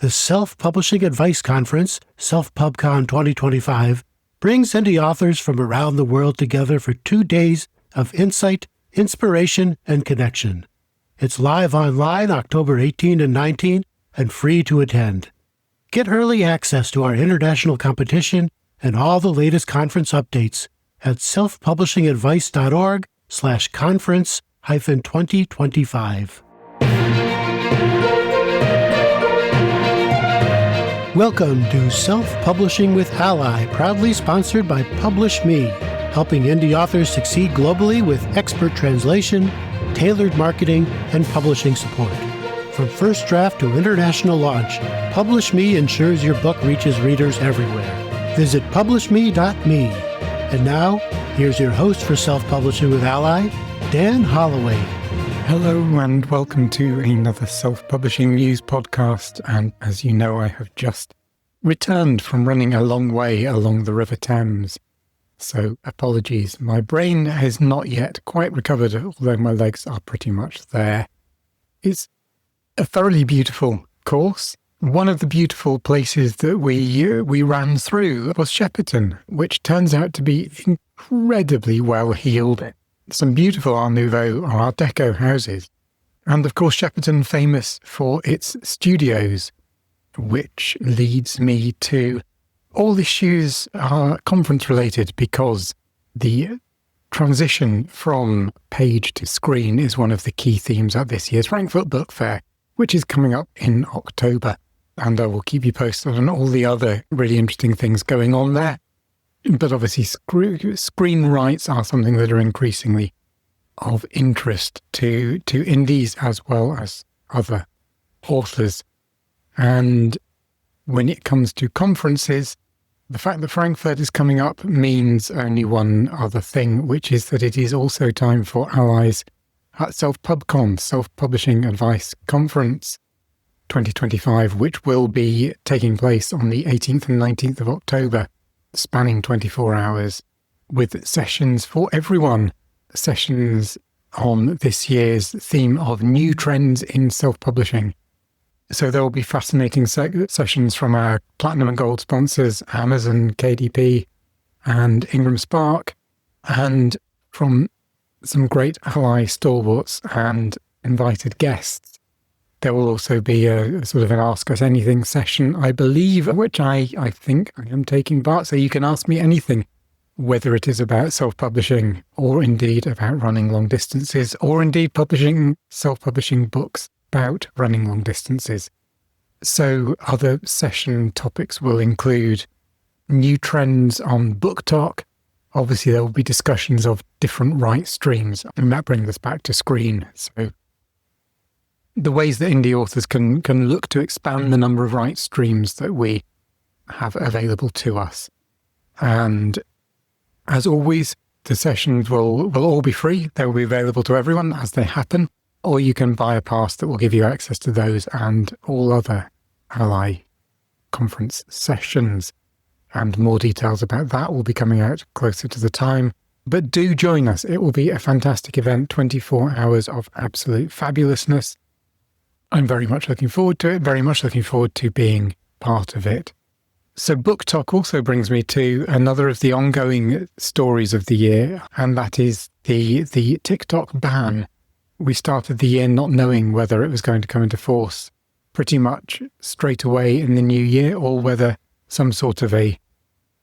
The Self-Publishing Advice Conference, SelfPubCon 2025, brings indie authors from around the world together for 2 days of insight, inspiration, and connection. It's live online October 18 and 19 and free to attend. Get early access to our international competition and all the latest conference updates at selfpublishingadvice.org/conference-2025. Welcome to Self-Publishing with Ally, proudly sponsored by Publish Me, helping indie authors succeed globally with expert translation, tailored marketing, and publishing support. From first draft to international launch, Publish Me ensures your book reaches readers everywhere. Visit publishme.me. And now, here's your host for Self-Publishing with Ally, Dan Holloway. Hello and welcome to another self-publishing news podcast. And as you know, I have just returned from running a long way along the River Thames. So apologies, my brain has not yet quite recovered, although my legs are pretty much there. It's a thoroughly beautiful course. One of the beautiful places that we ran through was Shepperton, which turns out to be incredibly well heeled. Some beautiful Art Nouveau or Art Deco houses. And of course, Shepperton famous for its studios, which leads me to all issues are conference related because the transition from page to screen is one of the key themes at this year's Frankfurt Book Fair, which is coming up in October. And I will keep you posted on all the other really interesting things going on there. But obviously, screen rights are something that are increasingly of interest to indies as well as other authors. And when it comes to conferences, the fact that Frankfurt is coming up means only one other thing, which is that it is also time for allies at SelfPubCon, Self-Publishing Advice Conference 2025, which will be taking place on the 18th and 19th of October, spanning 24 hours, with sessions for everyone. Sessions on this year's theme of new trends in self-publishing. So there will be fascinating sessions from our Platinum and Gold sponsors, Amazon, KDP, and Ingram Spark, and from some great ally stalwarts and invited guests. There will also be a sort of an Ask Us Anything session, I believe, which I think I am taking part. So you can ask me anything, whether it is about self-publishing or indeed about running long distances or indeed self-publishing books about running long distances. So other session topics will include new trends on Book Talk. Obviously, there will be discussions of different right streams, and that brings us back to screen. So the ways that indie authors can look to expand the number of right streams that we have available to us. And as always, the sessions will all be free. They will be available to everyone as they happen, or you can buy a pass that will give you access to those and all other ally conference sessions. And more details about that will be coming out closer to the time. But do join us. It will be a fantastic event, 24 hours of absolute fabulousness. I'm very much looking forward to it, very much looking forward to being part of it. So Book Talk also brings me to another of the ongoing stories of the year, and that is the TikTok ban. We started the year not knowing whether it was going to come into force pretty much straight away in the new year, or whether some sort of a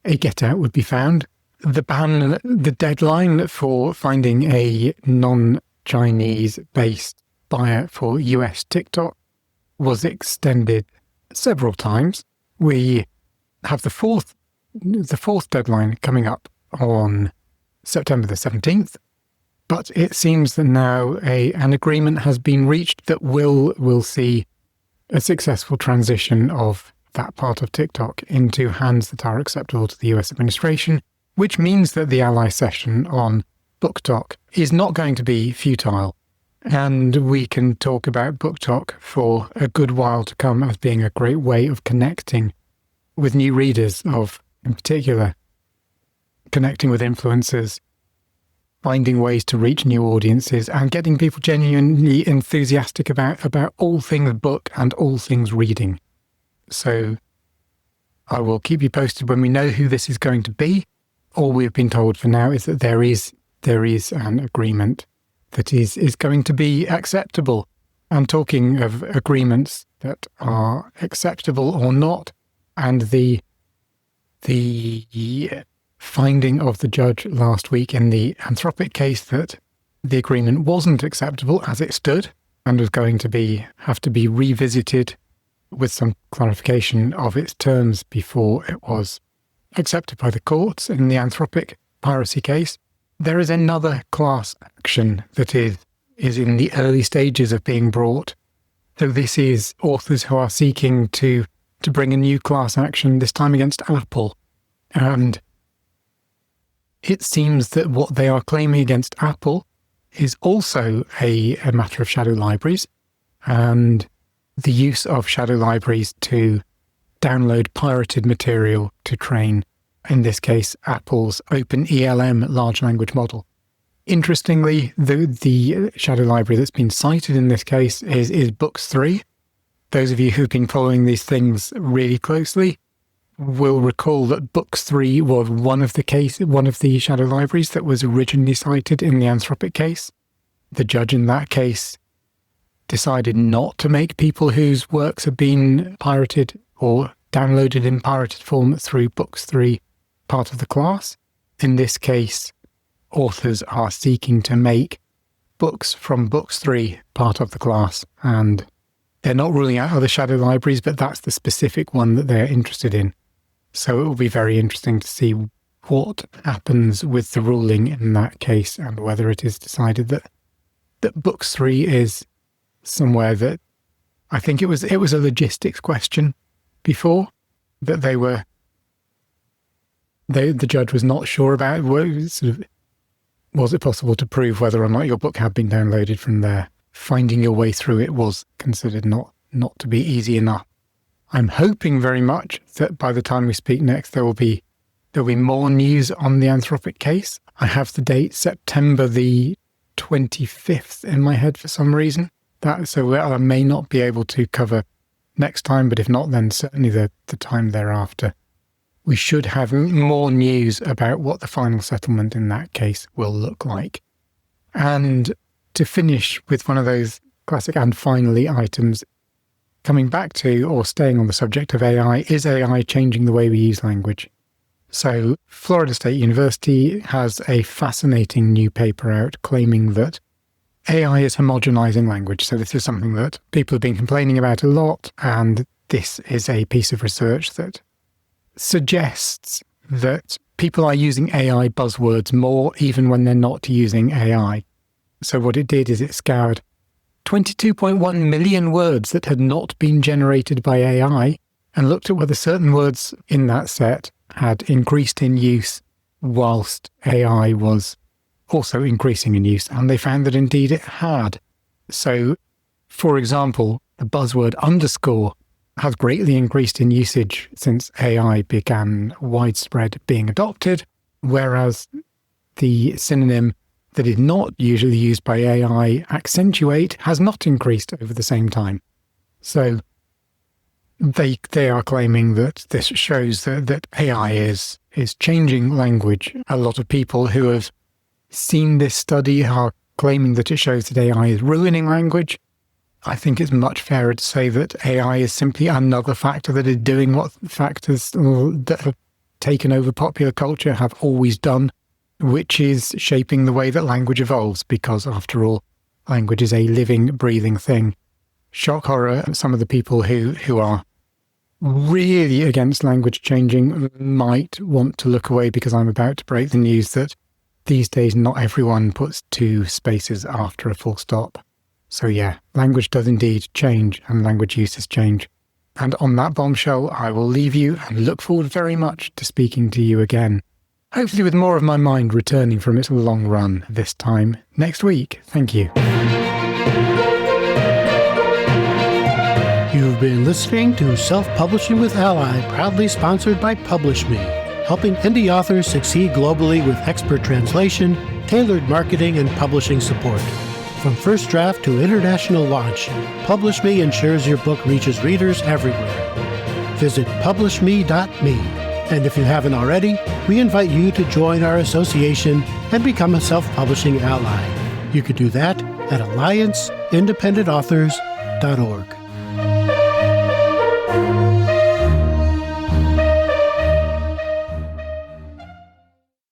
get out would be found. The ban, the deadline for finding a non-Chinese based buyer for US TikTok was extended several times. We have the fourth deadline coming up on September the 17th, but it seems that now an agreement has been reached that will see a successful transition of that part of TikTok into hands that are acceptable to the US administration, which means that the ally session on Book Talk is not going to be futile. And we can talk about Book Talk for a good while to come as being a great way of connecting with new readers, in particular, connecting with influencers, finding ways to reach new audiences, and getting people genuinely enthusiastic about all things book and all things reading. So I will keep you posted when we know who this is going to be. All we've been told for now is that there is an agreement that is going to be acceptable. And talking of agreements that are acceptable or not, and the finding of the judge last week in the Anthropic case that the agreement wasn't acceptable as it stood and was going to have to be revisited with some clarification of its terms before it was accepted by the courts in the Anthropic piracy case. There is another class action that is in the early stages of being brought. So this is authors who are seeking to bring a new class action, this time against Apple. And it seems that what they are claiming against Apple is also a matter of shadow libraries and the use of shadow libraries to download pirated material to train, in this case, Apple's OpenELM large language model. Interestingly, the shadow library that's been cited in this case is Books 3. Those of you who've been following these things really closely will recall that Books 3 was one of the shadow libraries that was originally cited in the Anthropic case. The judge in that case decided not to make people whose works have been pirated or downloaded in pirated form through Books 3 part of the class. In this case, authors are seeking to make books from Books 3 part of the class, and they're not ruling out other shadow libraries, but that's the specific one that they're interested in. So it will be very interesting to see what happens with the ruling in that case and whether it is decided that Books 3 is somewhere that I think it was a logistics question before that the judge was not sure about. Was it possible to prove whether or not your book had been downloaded from there? Finding your way through it was considered not to be easy enough. I'm hoping very much that by the time we speak next, there'll be more news on the Anthropic case. I have the date September the 25th in my head for some reason. So I may not be able to cover next time, but if not, then certainly the time thereafter. We should have more news about what the final settlement in that case will look like. And to finish with one of those classic and finally items, coming back to or staying on the subject of AI, is AI changing the way we use language? So Florida State University has a fascinating new paper out claiming that AI is homogenizing language. So this is something that people have been complaining about a lot, and this is a piece of research that suggests that people are using AI buzzwords more even when they're not using AI. So what it did is it scoured 22.1 million words that had not been generated by AI and looked at whether certain words in that set had increased in use whilst AI was also increasing in use, and they found that indeed it had. So, for example, the buzzword underscore has greatly increased in usage since AI began widespread being adopted, whereas the synonym that is not usually used by AI, accentuate, has not increased over the same time. So they are claiming that this shows that AI is changing language. A lot of people who have seen this study are claiming that it shows that AI is ruining language. I think it's much fairer to say that AI is simply another factor that is doing what factors that have taken over popular culture have always done, which is shaping the way that language evolves, because after all, language is a living, breathing thing. Shock horror, some of the people who are really against language changing might want to look away, because I'm about to break the news that these days not everyone puts two spaces after a full stop. So yeah, language does indeed change, and language uses change. And on that bombshell, I will leave you and look forward very much to speaking to you again. Hopefully with more of my mind returning from its long run this time next week. Thank you. You've been listening to Self-Publishing with Ally, proudly sponsored by PublishMe, helping indie authors succeed globally with expert translation, tailored marketing, and publishing support. From first draft to international launch, PublishMe ensures your book reaches readers everywhere. visit publishme.me. And if you haven't already, we invite you to join our association and become a self-publishing ally. You could do that at allianceindependentauthors.org.